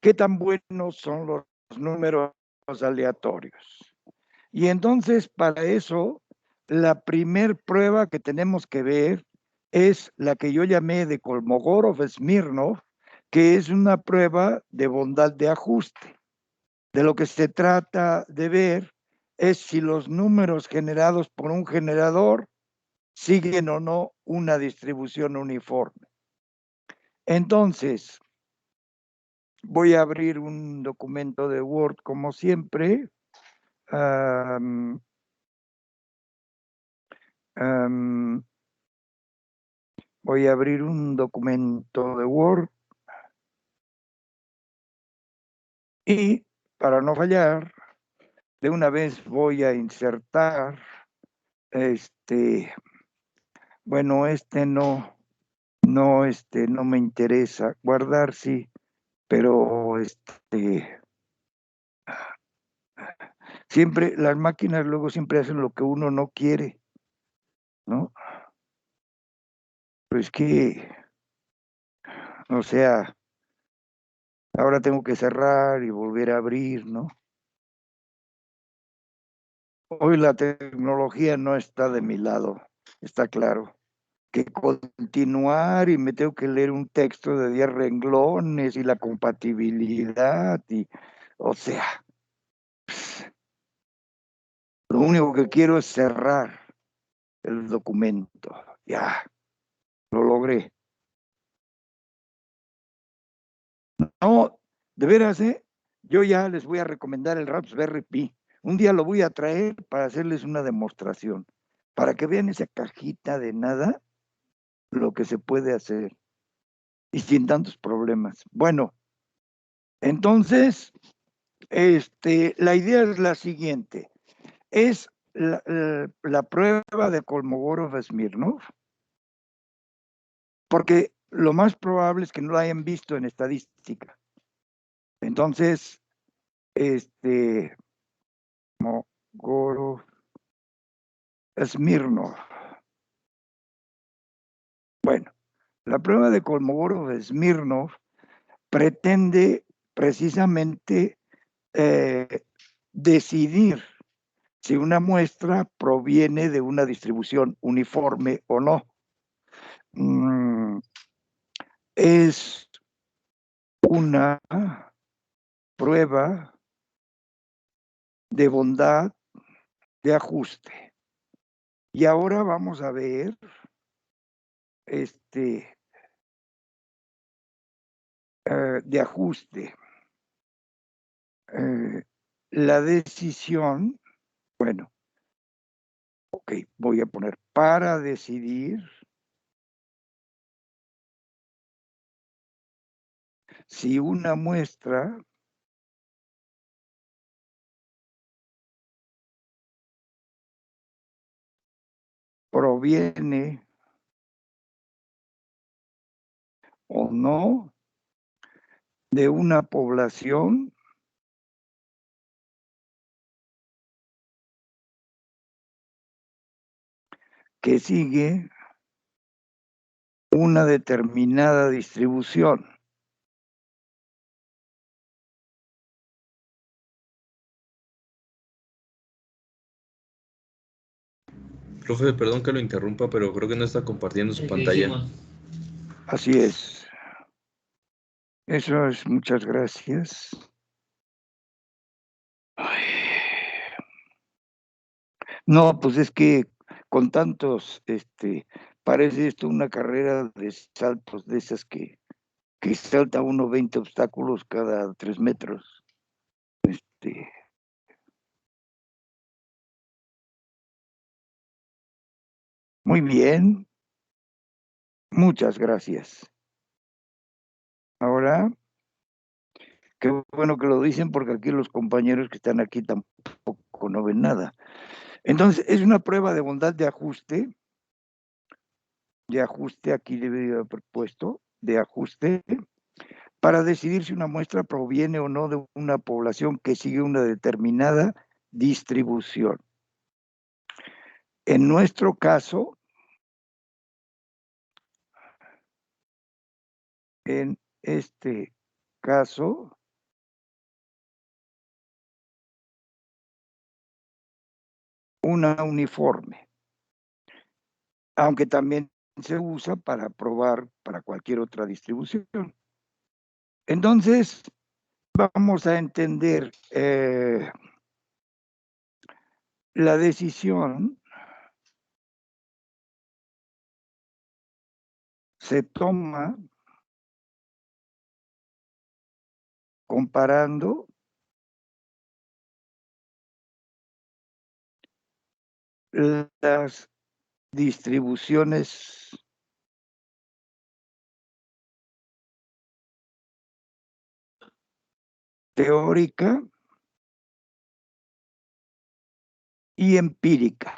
qué tan buenos son los números aleatorios. Y entonces, para eso, la primer prueba que tenemos que ver es la que yo llamé de Kolmogorov-Smirnov, que es una prueba de bondad de ajuste. De lo que se trata de ver es si los números generados por un generador siguen o no una distribución uniforme. Entonces, voy a abrir un documento de Word como siempre. Voy a abrir un documento de Word y para no fallar, de una vez voy a insertar bueno, no me interesa. Guardar sí, pero siempre, las máquinas luego siempre hacen lo que uno no quiere, ¿no? Pues que, o sea, ahora tengo que cerrar y volver a abrir, ¿no? Hoy la tecnología no está de mi lado, está claro. Que continuar y me tengo que leer un texto de 10 renglones y la compatibilidad y, o sea, lo único que quiero es cerrar el documento. Ya, lo logré. No, de veras, yo ya les voy a recomendar el Raspberry Pi. Un día lo voy a traer para hacerles una demostración, para que vean esa cajita de nada, lo que se puede hacer y sin tantos problemas. Bueno, entonces, la idea es la siguiente. Es la prueba de Kolmogorov-Smirnov, porque lo más probable es que no la hayan visto en estadística. Entonces, Kolmogorov-Smirnov. Bueno, la prueba de Kolmogorov-Smirnov pretende precisamente decidir si una muestra proviene de una distribución uniforme o no. Es una prueba de bondad de ajuste. Y ahora vamos a ver de ajuste. La decisión, bueno, ok, voy a poner para decidir si una muestra proviene o no de una población que sigue una determinada distribución. Profe, perdón que lo interrumpa, pero creo que no está compartiendo su pantalla. Así es. Eso es, muchas gracias. Ay. No, pues es que con tantos, parece esto una carrera de saltos de esas que salta uno 20 obstáculos cada 3 metros. Muy bien, muchas gracias. Ahora, qué bueno que lo dicen porque aquí los compañeros que están aquí tampoco no ven nada. Entonces, es una prueba de bondad de ajuste, aquí debe haber puesto, de ajuste, para decidir si una muestra proviene o no de una población que sigue una determinada distribución. En nuestro caso, en este caso, una uniforme, aunque también se usa para probar para cualquier otra distribución. Entonces, vamos a entender la decisión se toma comparando las distribuciones teórica y empírica.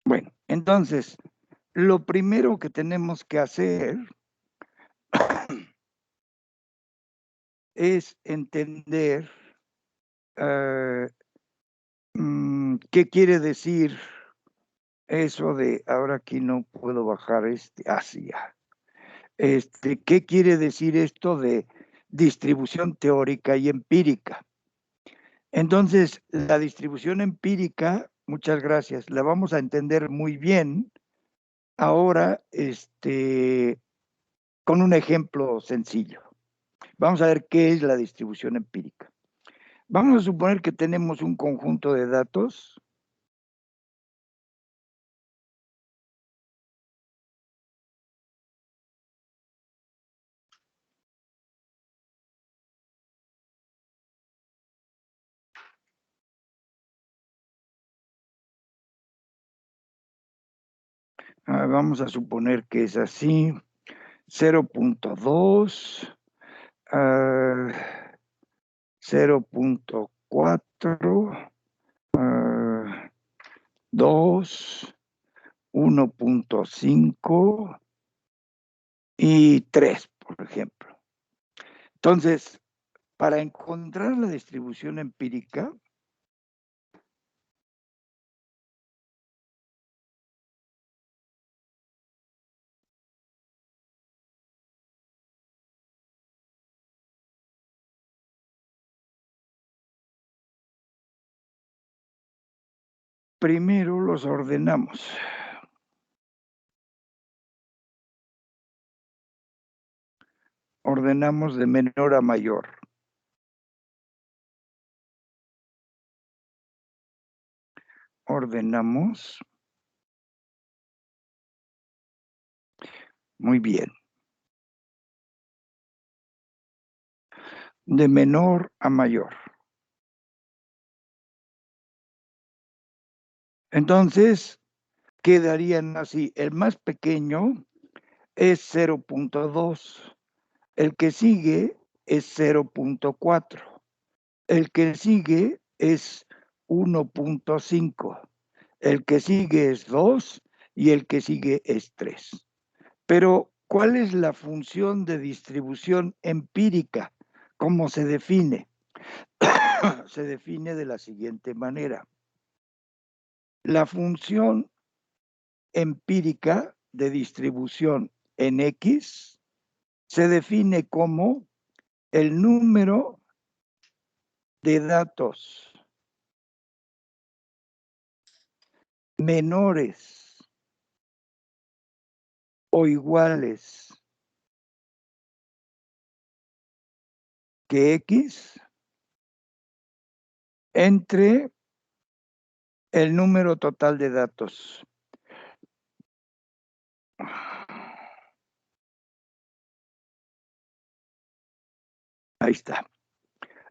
Bueno, entonces, lo primero que tenemos que hacer es entender qué quiere decir eso de, ahora aquí no puedo bajar así ya. ¿Qué quiere decir esto de distribución teórica y empírica? Entonces, la distribución empírica, muchas gracias, la vamos a entender muy bien ahora con un ejemplo sencillo. Vamos a ver qué es la distribución empírica. Vamos a suponer que tenemos un conjunto de datos vamos a suponer que es así, 0.2, 0.4, 2, 1.5 y 3, por ejemplo. Entonces, para encontrar la distribución empírica, primero los ordenamos. Ordenamos de menor a mayor. Ordenamos. Muy bien. De menor a mayor. Entonces, quedarían así. El más pequeño es 0.2. El que sigue es 0.4. El que sigue es 1.5. El que sigue es 2 y el que sigue es 3. Pero, ¿cuál es la función de distribución empírica? ¿Cómo se define? Se define de la siguiente manera. La función empírica de distribución en X se define como el número de datos menores o iguales que X entre el número total de datos. Ahí está.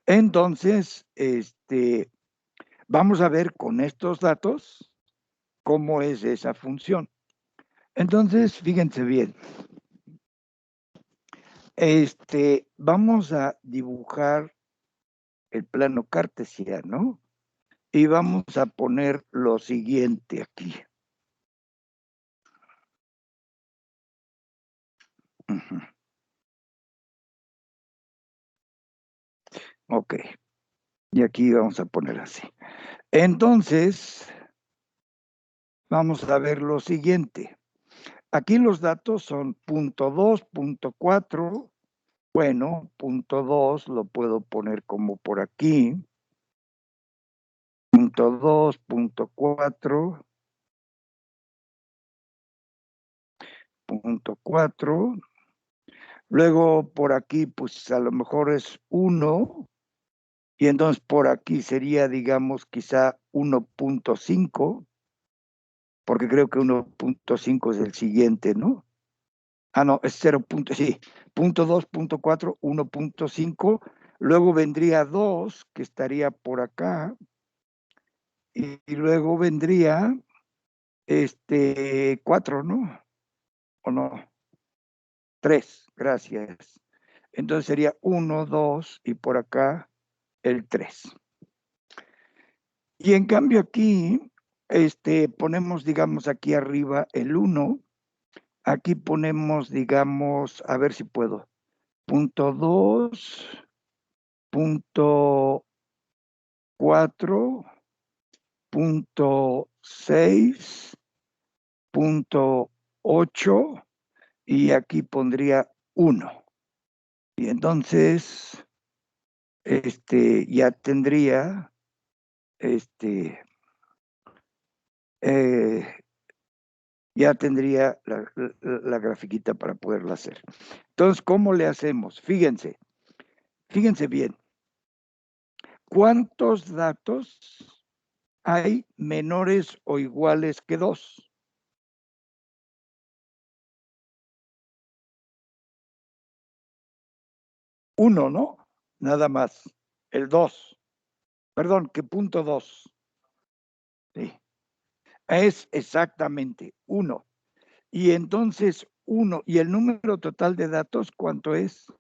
Entonces, vamos a ver con estos datos cómo es esa función. Entonces, fíjense bien. Vamos a dibujar el plano cartesiano y vamos a poner lo siguiente aquí. Ok. Y aquí vamos a poner así. Entonces, vamos a ver lo siguiente. Aquí los datos son 0.2, 0.4, Bueno, punto 2 lo puedo poner como por aquí. Punto 2, punto 4. Punto 4. Luego por aquí, pues a lo mejor es 1. Y entonces por aquí sería, digamos, quizá 1.5. Porque creo que 1.5 es el siguiente, ¿no? Ah, no, es 0. Sí, punto 2, punto 4, 1.5. Luego vendría 2, que estaría por acá. Y luego vendría 4, ¿no? ¿O no? 3, gracias. Entonces sería 1, 2 y por acá el 3. Y en cambio aquí, ponemos, digamos, aquí arriba el 1. Aquí ponemos, digamos, a ver si puedo. Punto 2, punto 4, punto 6, punto 8 y aquí pondría 1. Y entonces, ya tendría, ya tendría la grafiquita para poderla hacer. Entonces, ¿cómo le hacemos? Fíjense bien. ¿Cuántos datos hay menores o iguales que 2? 1, ¿no? Nada más. El 2. Perdón, que punto 2. Sí. Es exactamente 1. Y entonces 1. ¿Y el número total de datos cuánto es?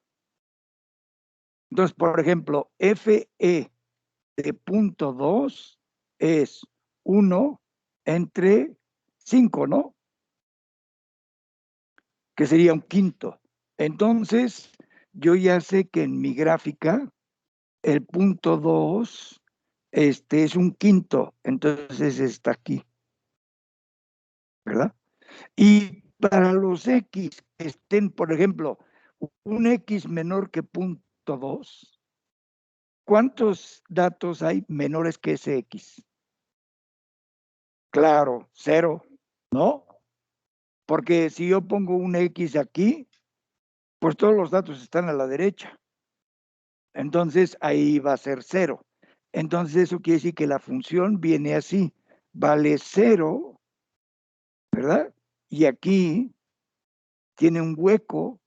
Entonces, por ejemplo, FE de punto 2 es 1 entre 5, ¿no? Que sería un quinto. Entonces, yo ya sé que en mi gráfica el punto 2 es un quinto, entonces está aquí, ¿verdad? Y para los X que estén, por ejemplo, un X menor que punto 2, ¿cuántos datos hay menores que ese X? Claro, 0, ¿no? Porque si yo pongo un X aquí, pues todos los datos están a la derecha. Entonces ahí va a ser 0. Entonces eso quiere decir que la función viene así, vale 0, ¿verdad? Y aquí tiene un hueco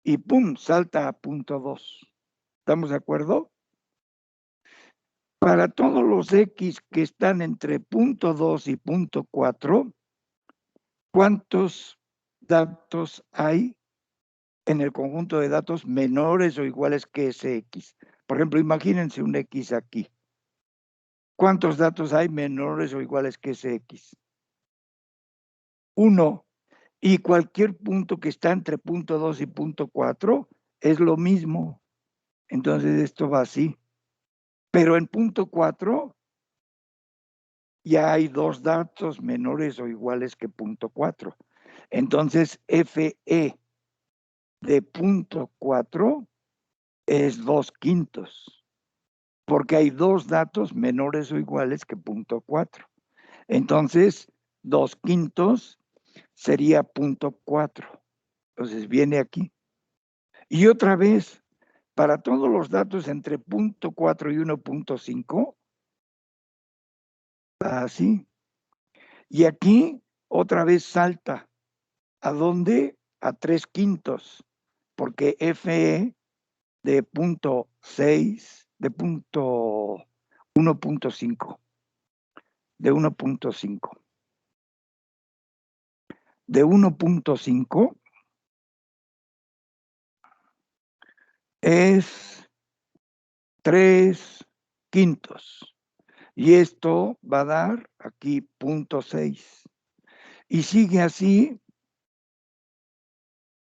y ¡pum! Salta a punto 2. ¿Estamos de acuerdo? Para todos los X que están entre punto 2 y punto 4, ¿cuántos datos hay en el conjunto de datos menores o iguales que ese X? Por ejemplo, imagínense un X aquí. ¿Cuántos datos hay menores o iguales que ese X? 1. Y cualquier punto que está entre punto 2 y punto 4 es lo mismo. Entonces esto va así. Pero en punto 4 ya hay 2 datos menores o iguales que punto 4. Entonces FE de punto 4 es 2/5, porque hay 2 datos menores o iguales que punto 4. Entonces 2/5 sería punto 4. Entonces viene aquí. Y otra vez, para todos los datos entre punto 4 y 1.5, así. Y aquí otra vez salta. ¿A dónde? A 3/5, porque FE de punto 6, de punto 1.5, de 1.5. De 1.5 es 3/5. Y esto va a dar aquí punto 6. Y sigue así,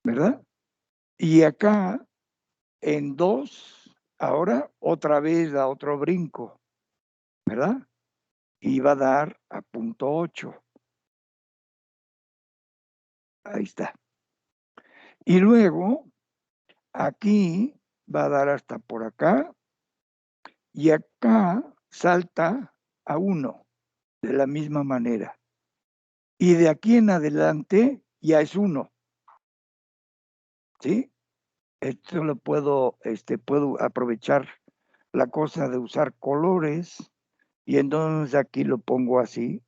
¿verdad? Y acá en 2, ahora otra vez da otro brinco, ¿verdad? Y va a dar a punto 8. Ahí está. Y luego, aquí va a dar hasta por acá y acá salta a 1 de la misma manera. Y de aquí en adelante ya es 1. ¿Sí? Esto lo puedo aprovechar la cosa de usar colores y entonces aquí lo pongo así.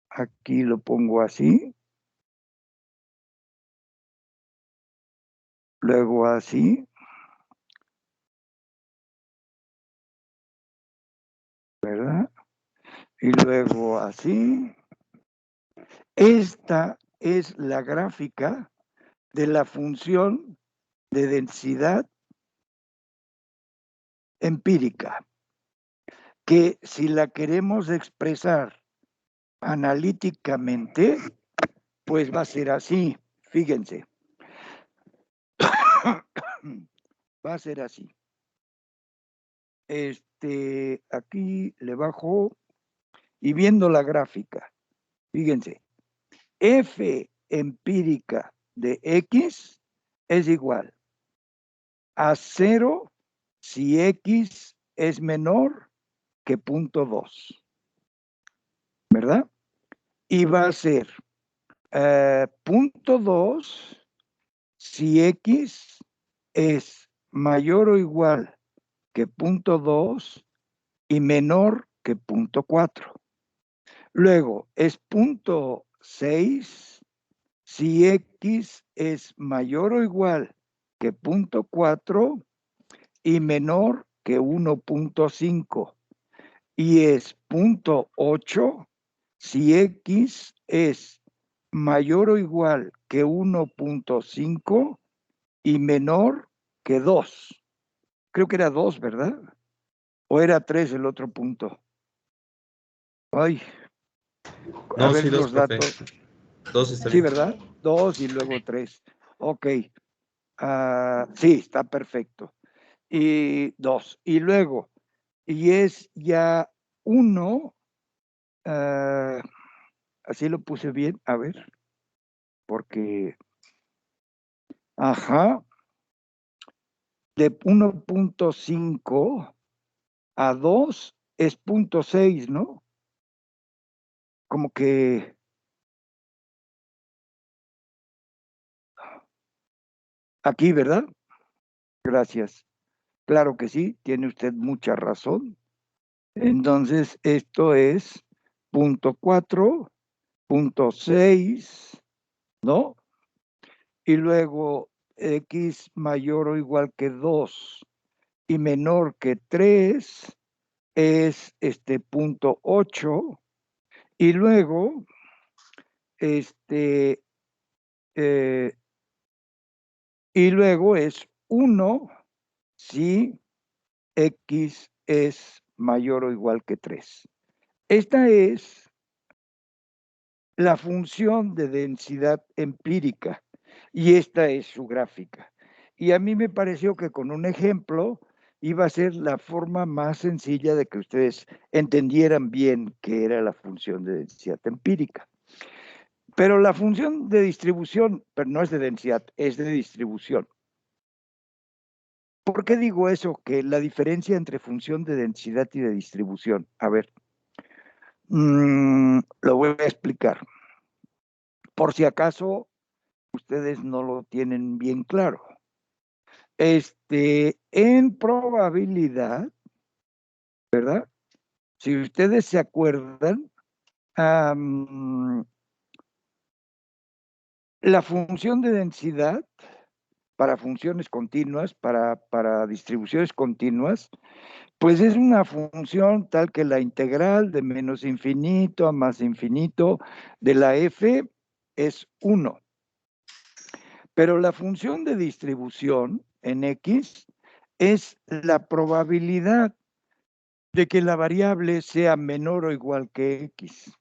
Aquí lo pongo así. Luego así. ¿Verdad? Y luego así. Esta es la gráfica de la función de densidad empírica, que si la queremos expresar analíticamente, pues va a ser así, fíjense. Va a ser así. Aquí le bajo y viendo la gráfica, fíjense, F empírica de X es igual a 0 si X es menor que 0.2, ¿verdad? Y va a ser 0.2 si X es mayor o igual que 0.2 y menor que 0.4. Luego es 0.6 si X es mayor o igual que 0.4 y menor que 1.5. Y es 0.8 si X es mayor o igual que 1.5 y menor que 2. Creo que era 2, ¿verdad? ¿O era 3 el otro punto? Ay, a No, ver sí, 2, los profe. datos. 2 está Sí, bien. ¿verdad? 2 y luego 3. Ok. Sí, está perfecto. Y 2. Y luego, y es ya 1. Así lo puse bien. A ver. Porque, ajá, de 1.5 a 2 es 0.6, ¿no? Como que aquí, ¿verdad? Gracias. Claro que sí, tiene usted mucha razón. Entonces, esto es 0.4, 0.6, ¿no? Y luego X mayor o igual que 2 y menor que 3 es 0.8. Y luego, eh, y luego es 1 si X es mayor o igual que 3. Esta es la función de densidad empírica y esta es su gráfica. Y a mí me pareció que con un ejemplo iba a ser la forma más sencilla de que ustedes entendieran bien qué era la función de densidad empírica. Pero la función de distribución, pero no es de densidad, es de distribución. ¿Por qué digo eso? Que la diferencia entre función de densidad y de distribución. A ver, lo voy a explicar. Por si acaso ustedes no lo tienen bien claro. En probabilidad, ¿verdad? Si ustedes se acuerdan, la función de densidad para funciones continuas, para distribuciones continuas, pues es una función tal que la integral de menos infinito a más infinito de la f es 1. Pero la función de distribución en X es la probabilidad de que la variable sea menor o igual que X.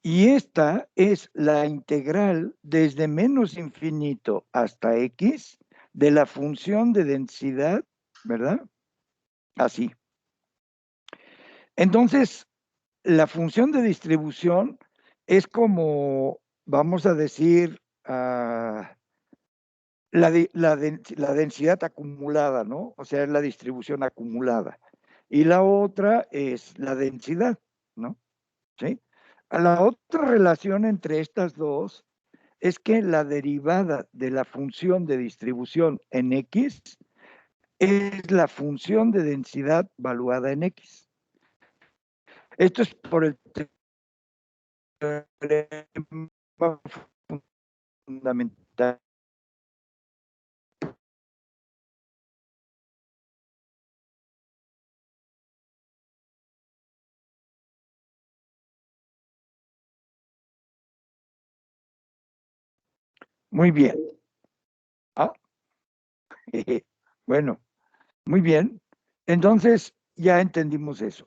Y esta es la integral desde menos infinito hasta X de la función de densidad, ¿verdad? Así. Entonces, la función de distribución es como, vamos a decir, la densidad acumulada, ¿no? O sea, es la distribución acumulada. Y la otra es la densidad, ¿no? ¿Sí? La otra relación entre estas dos es que la derivada de la función de distribución en X es la función de densidad valuada en X. Esto es por el teorema fundamental. Muy bien. Bueno, muy bien. Entonces, ya entendimos eso.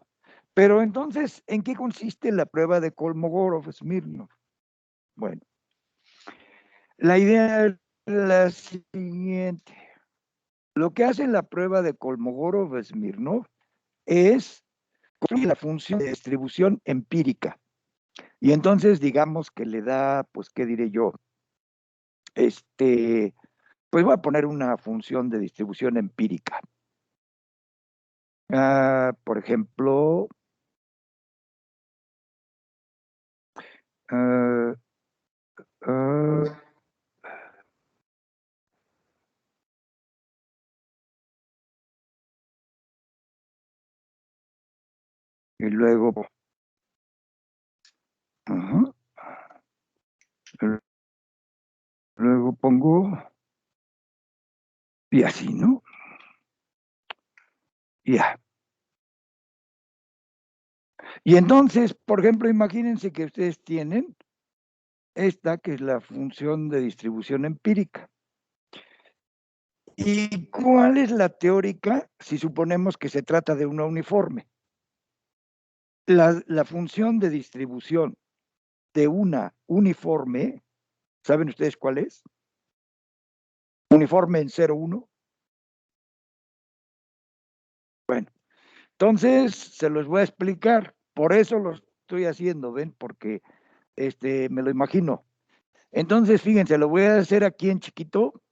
Pero entonces, ¿en qué consiste la prueba de Kolmogorov-Smirnov? Bueno, la idea es la siguiente. Lo que hace la prueba de Kolmogorov-Smirnov es construir la función de distribución empírica. Y entonces, digamos que le da, pues, ¿qué diré yo? Pues voy a poner una función de distribución empírica. Por ejemplo, y luego, luego pongo, y así, ¿no? Ya. Y entonces, por ejemplo, imagínense que ustedes tienen esta que es la función de distribución empírica. ¿Y cuál es la teórica si suponemos que se trata de una uniforme? La función de distribución de una uniforme, ¿saben ustedes cuál es? Uniforme en 0, 1. Bueno, entonces se los voy a explicar. Por eso lo estoy haciendo, ¿ven? Porque me lo imagino. Entonces, fíjense, lo voy a hacer aquí en chiquito.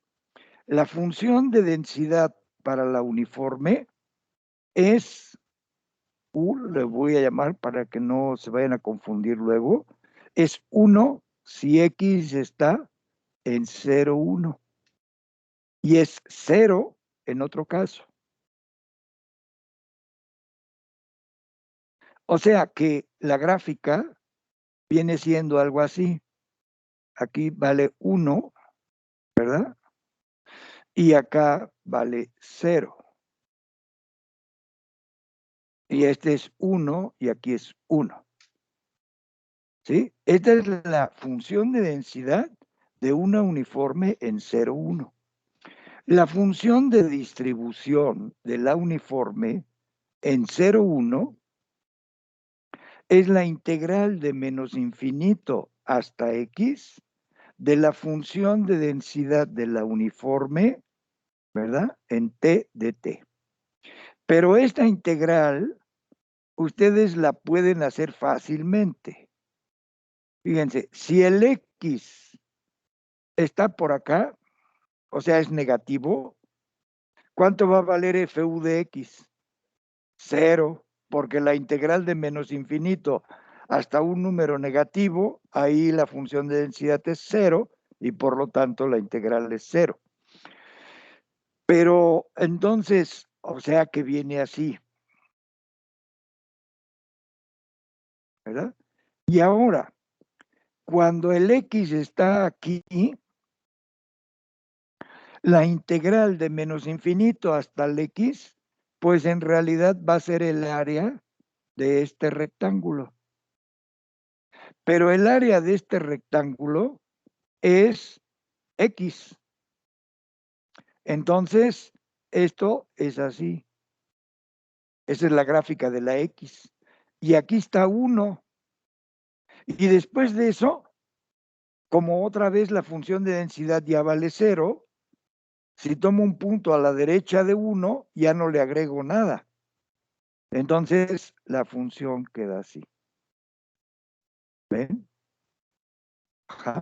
La función de densidad para la uniforme es U, le voy a llamar para que no se vayan a confundir luego, es 1 si X está en 0, 1 y es 0 en otro caso. O sea que la gráfica viene siendo algo así. Aquí vale 1, ¿verdad? Y acá vale 0. Y este es 1 y aquí es 1. ¿Sí? Esta es la función de densidad de una uniforme en 0, 1. La función de distribución de la uniforme en 0, 1 es la integral de menos infinito hasta X de la función de densidad de la uniforme, ¿verdad? En T de T. Pero esta integral ustedes la pueden hacer fácilmente. Fíjense, si el X está por acá, o sea, es negativo, ¿cuánto va a valer FU de X? 0, porque la integral de menos infinito hasta un número negativo, ahí la función de densidad es 0 y por lo tanto la integral es 0. Pero entonces, o sea que viene así, ¿verdad? Y ahora, cuando el X está aquí, la integral de menos infinito hasta el X, pues en realidad va a ser el área de este rectángulo. Pero el área de este rectángulo es X. Entonces, esto es así. Esa es la gráfica de la X. Y aquí está 1. Y después de eso, como otra vez la función de densidad ya vale 0, si tomo un punto a la derecha de 1, ya no le agrego nada. Entonces, la función queda así. ¿Ven? Ajá.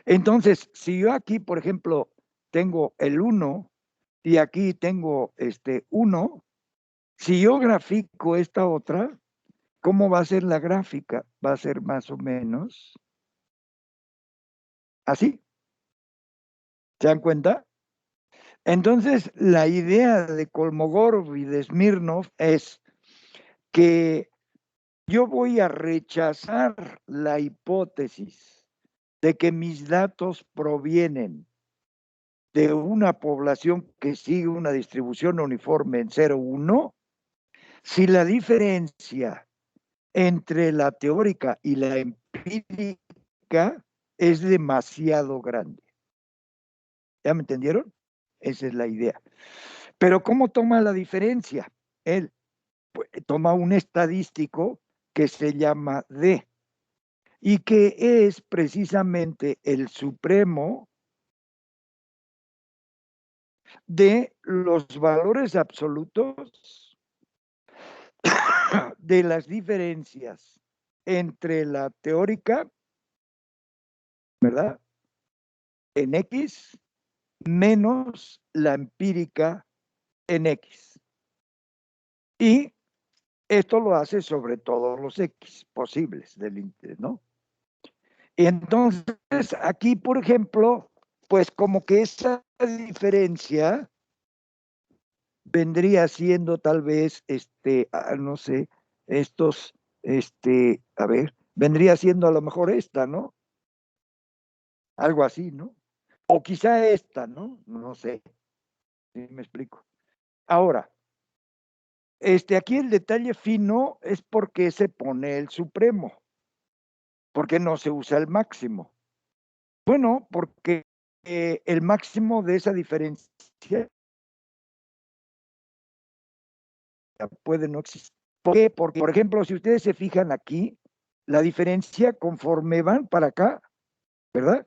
Entonces, si yo aquí, por ejemplo, tengo el 1 y aquí tengo 1, si yo grafico esta otra, ¿cómo va a ser la gráfica? Va a ser más o menos así. ¿Se dan cuenta? Entonces, la idea de Kolmogorov y de Smirnov es que yo voy a rechazar la hipótesis de que mis datos provienen de una población que sigue una distribución uniforme en 0,1, si la diferencia entre la teórica y la empírica es demasiado grande. ¿Ya me entendieron? Esa es la idea. Pero ¿cómo toma la diferencia? Él toma un estadístico que se llama D y que es precisamente el supremo de los valores absolutos de las diferencias entre la teórica, ¿verdad? En X menos la empírica en X. Y esto lo hace sobre todos los X posibles del interés, ¿no? Y entonces aquí, por ejemplo, pues como que esa diferencia vendría siendo tal vez, no sé, estos, a ver, vendría siendo a lo mejor esta, ¿no? Algo así, ¿no? O quizá esta, ¿no? No sé, ¿sí me explico? Ahora, aquí el detalle fino es por qué se pone el supremo, por qué no se usa el máximo. Bueno, porque el máximo de esa diferencia puede no existir. ¿Por qué? Porque, por ejemplo, si ustedes se fijan aquí, la diferencia conforme van para acá, ¿verdad?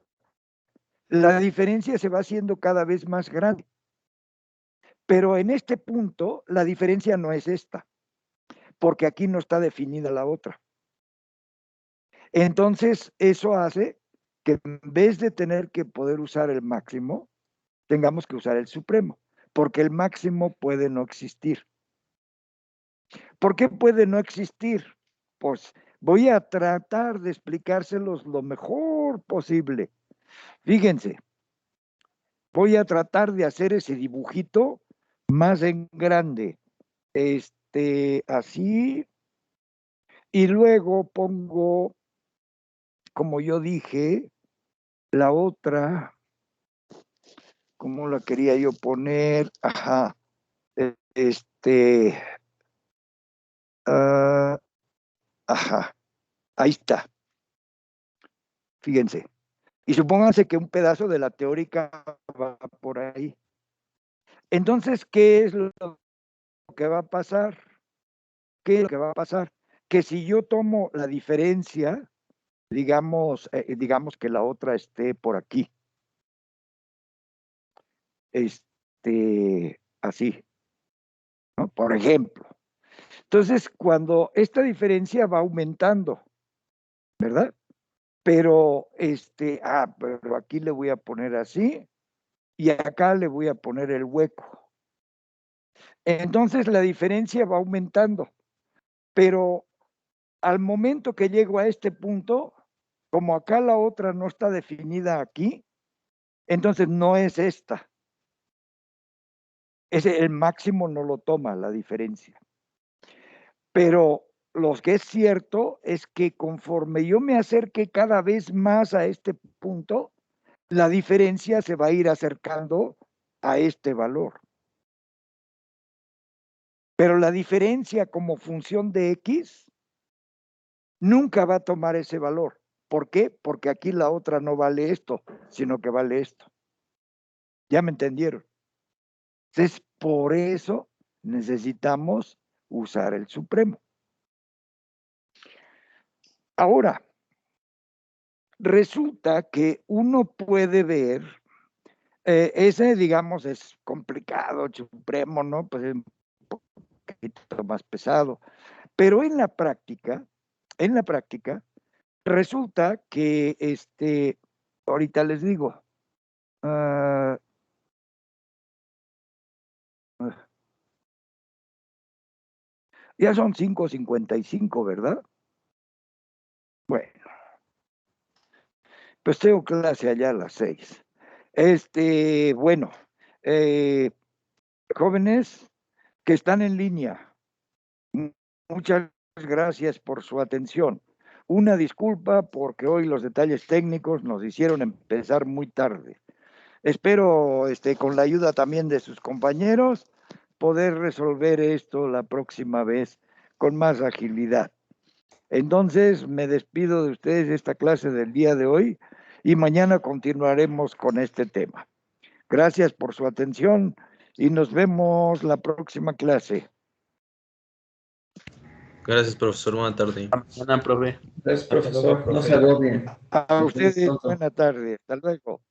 La diferencia se va haciendo cada vez más grande. Pero en este punto, la diferencia no es esta, porque aquí no está definida la otra. Entonces, eso hace que en vez de tener que poder usar el máximo, tengamos que usar el supremo, porque el máximo puede no existir. ¿Por qué puede no existir? Pues voy a tratar de explicárselos lo mejor posible. Fíjense, voy a tratar de hacer ese dibujito más en grande. Así. Y luego pongo, como yo dije, la otra, ¿cómo la quería yo poner? Ajá. Ajá. Ahí está. Fíjense. Y supónganse que un pedazo de la teórica va por ahí. Entonces, ¿qué es lo que va a pasar? ¿Qué es lo que va a pasar? Que si yo tomo la diferencia, digamos que la otra esté por aquí. Así, ¿no? Por ejemplo. Entonces, cuando esta diferencia va aumentando, ¿verdad? Pero, pero aquí le voy a poner así y acá le voy a poner el hueco. Entonces la diferencia va aumentando, pero al momento que llego a este punto, como acá la otra no está definida aquí, entonces no es esta. El máximo no lo toma la diferencia. Pero lo que es cierto es que conforme yo me acerque cada vez más a este punto, la diferencia se va a ir acercando a este valor. Pero la diferencia como función de X nunca va a tomar ese valor. ¿Por qué? Porque aquí la otra no vale esto, sino que vale esto. ¿Ya me entendieron? Entonces, por eso necesitamos usar el supremo. Ahora, resulta que uno puede ver, ese digamos es complicado, el supremo, ¿no? Pues es un poquito más pesado. Pero en la práctica, resulta que Ahorita les digo. Ah, ya son 5:55, ¿verdad? Bueno, pues tengo clase allá a las 6. Bueno, jóvenes que están en línea, muchas gracias por su atención. Una disculpa porque hoy los detalles técnicos nos hicieron empezar muy tarde. Espero, con la ayuda también de sus compañeros, poder resolver esto la próxima vez con más agilidad. Entonces, me despido de ustedes de esta clase del día de hoy y mañana continuaremos con este tema. Gracias por su atención y nos vemos la próxima clase. Gracias, profesor. Buena tarde. Mañana, profe. Gracias, Hasta luego, profesor. No profe. se agobien. A Nos vemos ustedes, pronto. buena tarde. Hasta luego.